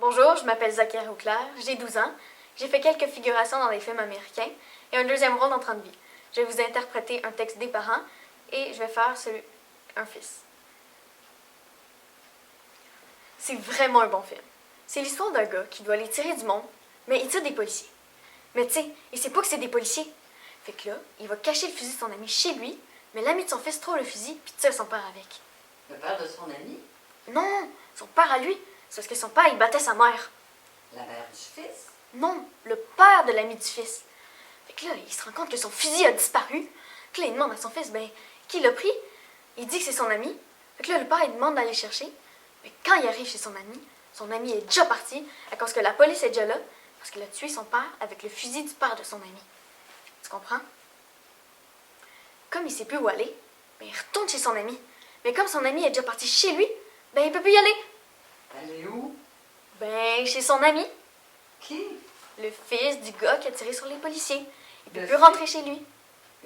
Bonjour, je m'appelle Zachary Auclair, j'ai 12 ans, j'ai fait quelques figurations dans des films américains et un deuxième rôle dans 30 vies. Je vais vous interpréter un texte des parents et je vais faire un fils. C'est vraiment un bon film. C'est l'histoire d'un gars qui doit aller tirer du monde, mais il tire des policiers. Mais tu sais, il sait pas que c'est des policiers. Fait que là, il va cacher le fusil de son ami chez lui, mais l'ami de son fils trouve le fusil puis tire son père avec. Le père de son ami? Non, son père à lui. C'est parce que son père, il battait sa mère. La mère du fils? Non, le père de l'ami du fils. Fait que là, il se rend compte que son fusil a disparu. Puis là, il demande à son fils, qui l'a pris? Il dit que c'est son ami. Fait que là, le père, il demande d'aller chercher. Mais quand il arrive chez son ami est déjà parti à cause que la police est déjà là, parce qu'il a tué son père avec le fusil du père de son ami. Tu comprends? Comme il sait plus où aller, il retourne chez son ami. Mais comme son ami est déjà parti chez lui, il peut plus y aller. Elle est où? Chez son ami. Qui? Le fils du gars qui a tiré sur les policiers. Il peut Le plus fils? rentrer chez lui.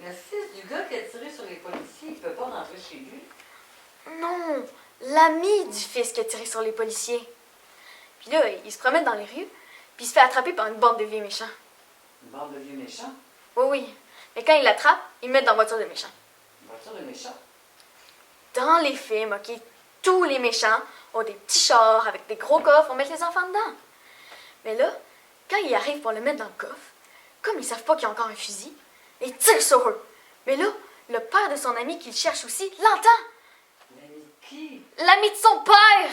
Le fils du gars qui a tiré sur les policiers, il peut pas rentrer chez lui. Non, l'ami du fils qui a tiré sur les policiers. Puis là, il se promène dans les rues, puis il se fait attraper par une bande de vieux méchants. Une bande de vieux méchants? Oui, oui. Mais quand il l'attrape, il le met dans la voiture de méchants. Une voiture de méchants? Dans les films, OK, tous les méchants ont des petits chars avec des gros coffres, on met les enfants dedans. Mais là, quand il arrive pour le mettre dans le coffre, comme ils savent pas qu'il y a encore un fusil, ils tirent sur eux. Mais là, le père de son ami qui le cherche aussi l'entend. L'ami de qui? L'ami de son père!